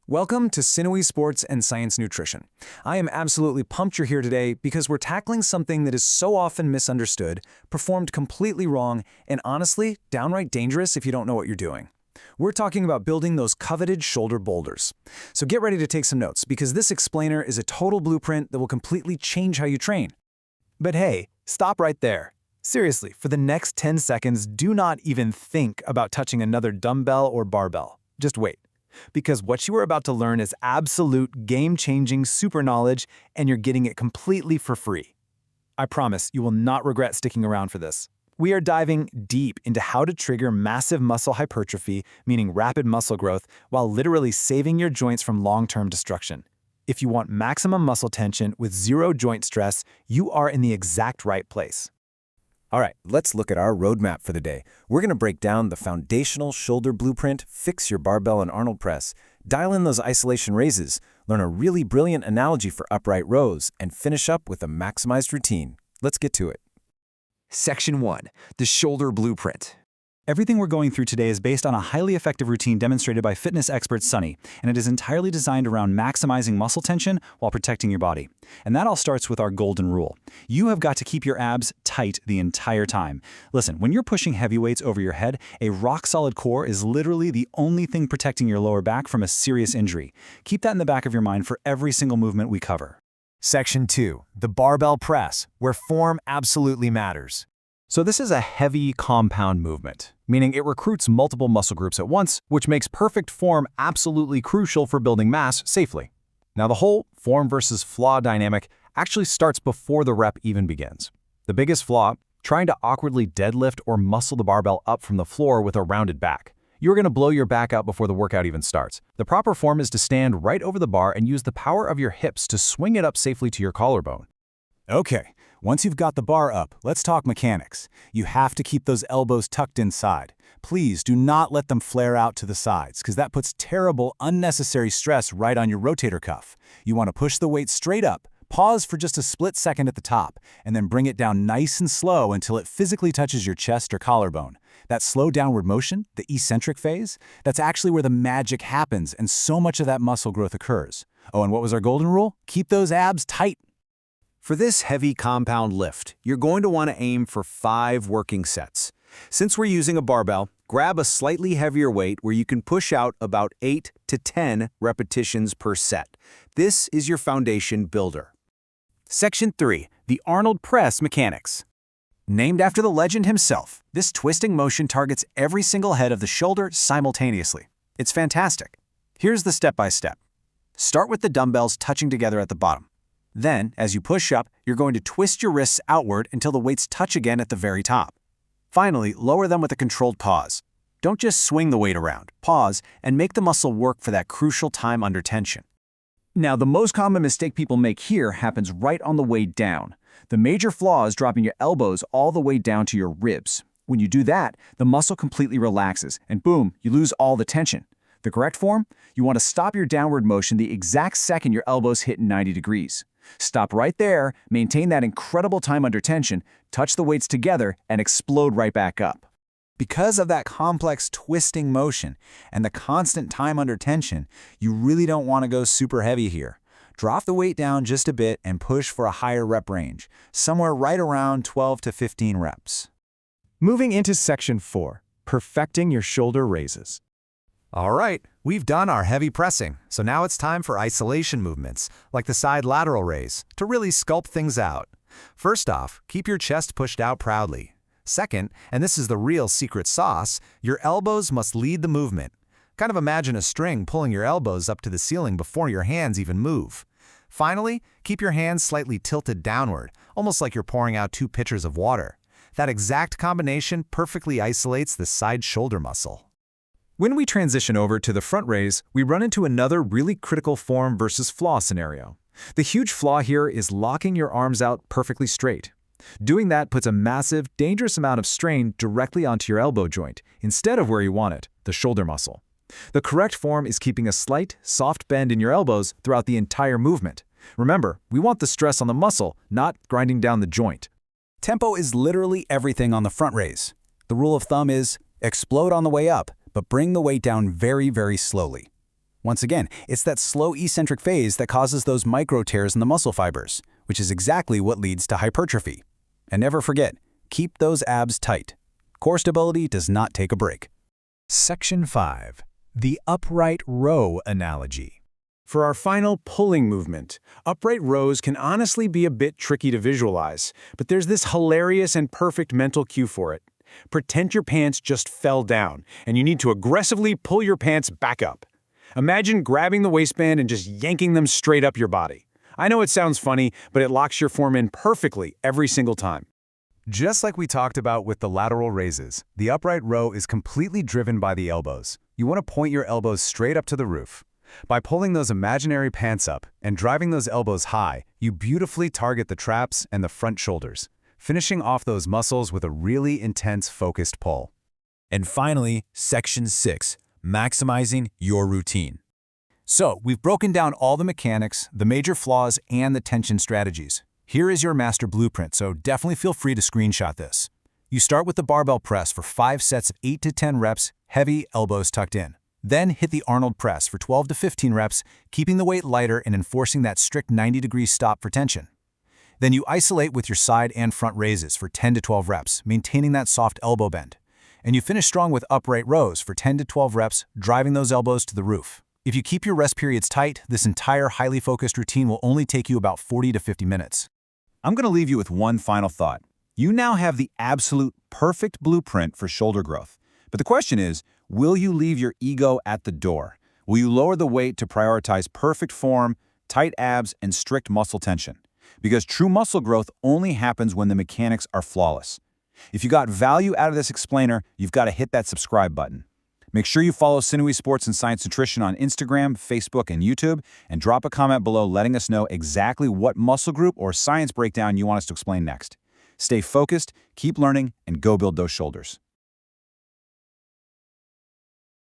Welcome to Sinewy Sports and Science Nutrition. I am absolutely pumped you're here today because we're tackling something that is so often misunderstood, performed completely wrong, and honestly, downright dangerous if you don't know what you're doing. We're talking about building those coveted shoulder boulders. So get ready to take some notes because this explainer is a total blueprint that will completely change how you train. But hey, stop right there. Seriously, for the next 10 seconds, do not even think about touching another dumbbell or barbell. Just wait. Because what you are about to learn is absolute game-changing super knowledge, and you're getting it completely for free. I promise you will not regret sticking around for this. We are diving deep into how to trigger massive muscle hypertrophy, meaning rapid muscle growth, while literally saving your joints from long-term destruction. If you want maximum muscle tension with zero joint stress, you are in the exact right place. All right, let's look at our roadmap for the day. We're going to break down the foundational shoulder blueprint, fix your barbell and Arnold press, dial in those isolation raises, learn a really brilliant analogy for upright rows, and finish up with a maximized routine. Let's get to it. Section 1. The Shoulder Blueprint. Everything we're going through today is based on a highly effective routine demonstrated by fitness expert Sunny, and it is entirely designed around maximizing muscle tension while protecting your body. And that all starts with our golden rule. You have got to keep your abs tight the entire time. Listen, when you're pushing heavy weights over your head, a rock-solid core is literally the only thing protecting your lower back from a serious injury. Keep that in the back of your mind for every single movement we cover. Section 2. The barbell press, where form absolutely matters. So this is a heavy compound movement, meaning it recruits multiple muscle groups at once, which makes perfect form absolutely crucial for building mass safely. Now the whole form versus flaw dynamic actually starts before the rep even begins. The biggest flaw, trying to awkwardly deadlift or muscle the barbell up from the floor with a rounded back. You're going to blow your back out before the workout even starts. The proper form is to stand right over the bar and use the power of your hips to swing it up safely to your collarbone. Okay, once you've got the bar up, let's talk mechanics. You have to keep those elbows tucked inside. Please do not let them flare out to the sides, because that puts terrible, unnecessary stress right on your rotator cuff. You want to push the weight straight up, pause for just a split second at the top, and then bring it down nice and slow until it physically touches your chest or collarbone. That slow downward motion, the eccentric phase, that's actually where the magic happens and so much of that muscle growth occurs. Oh, and what was our golden rule? Keep those abs tight. For this heavy compound lift, you're going to want to aim for 5 working sets. Since we're using a barbell, grab a slightly heavier weight where you can push out about 8 to 10 repetitions per set. This is your foundation builder. Section 3. The Arnold press mechanics. Named after the legend himself, this twisting motion targets every single head of the shoulder simultaneously. It's fantastic. Here's the step-by-step. Start with the dumbbells touching together at the bottom. Then, as you push up, you're going to twist your wrists outward until the weights touch again at the very top. Finally, lower them with a controlled pause. Don't just swing the weight around. Pause and make the muscle work for that crucial time under tension. Now, the most common mistake people make here happens right on the way down. The major flaw is dropping your elbows all the way down to your ribs. When you do that, the muscle completely relaxes, and boom, you lose all the tension. The correct form? You want to stop your downward motion the exact second your elbows hit 90 degrees. Stop right there, maintain that incredible time under tension, touch the weights together, and explode right back up. Because of that complex twisting motion and the constant time under tension, you really don't want to go super heavy here. Drop the weight down just a bit and push for a higher rep range, somewhere right around 12 to 15 reps. Moving into Section 4. Perfecting your shoulder raises. All right, we've done our heavy pressing, so now it's time for isolation movements, like the side lateral raise, to really sculpt things out. First off, keep your chest pushed out proudly. Second, and this is the real secret sauce, your elbows must lead the movement. Kind of imagine a string pulling your elbows up to the ceiling before your hands even move. Finally, keep your hands slightly tilted downward, almost like you're pouring out 2 pitchers of water. That exact combination perfectly isolates the side shoulder muscle. When we transition over to the front raise, we run into another really critical form versus flaw scenario. The huge flaw here is locking your arms out perfectly straight. Doing that puts a massive, dangerous amount of strain directly onto your elbow joint, instead of where you want it, the shoulder muscle. The correct form is keeping a slight, soft bend in your elbows throughout the entire movement. Remember, we want the stress on the muscle, not grinding down the joint. Tempo is literally everything on the front raise. The rule of thumb is explode on the way up, but bring the weight down very, very slowly. Once again, it's that slow eccentric phase that causes those micro tears in the muscle fibers, which is exactly what leads to hypertrophy. And never forget, keep those abs tight. Core stability does not take a break. Section 5. The upright row analogy. For our final pulling movement, upright rows can honestly be a bit tricky to visualize, but there's this hilarious and perfect mental cue for it. Pretend your pants just fell down, and you need to aggressively pull your pants back up. Imagine grabbing the waistband and just yanking them straight up your body. I know it sounds funny, but it locks your form in perfectly every single time. Just like we talked about with the lateral raises, the upright row is completely driven by the elbows. You want to point your elbows straight up to the roof. By pulling those imaginary pants up and driving those elbows high, you beautifully target the traps and the front shoulders, finishing off those muscles with a really intense focused pull. And finally, Section 6, maximizing your routine. So, we've broken down all the mechanics, the major flaws, and the tension strategies. Here is your master blueprint, so definitely feel free to screenshot this. You start with the barbell press for 5 sets of 8 to 10 reps, heavy, elbows tucked in. Then hit the Arnold press for 12 to 15 reps, keeping the weight lighter and enforcing that strict 90-degree stop for tension. Then you isolate with your side and front raises for 10 to 12 reps, maintaining that soft elbow bend. And you finish strong with upright rows for 10 to 12 reps, driving those elbows to the roof. If you keep your rest periods tight, this entire highly focused routine will only take you about 40 to 50 minutes. I'm going to leave you with one final thought. You now have the absolute perfect blueprint for shoulder growth. But the question is, will you leave your ego at the door? Will you lower the weight to prioritize perfect form, tight abs, and strict muscle tension? Because true muscle growth only happens when the mechanics are flawless. If you got value out of this explainer, you've got to hit that subscribe button. Make sure you follow Sinewy Sports and Science Nutrition on Instagram, Facebook, and YouTube, and drop a comment below letting us know exactly what muscle group or science breakdown you want us to explain next. Stay focused, keep learning, and go build those shoulders.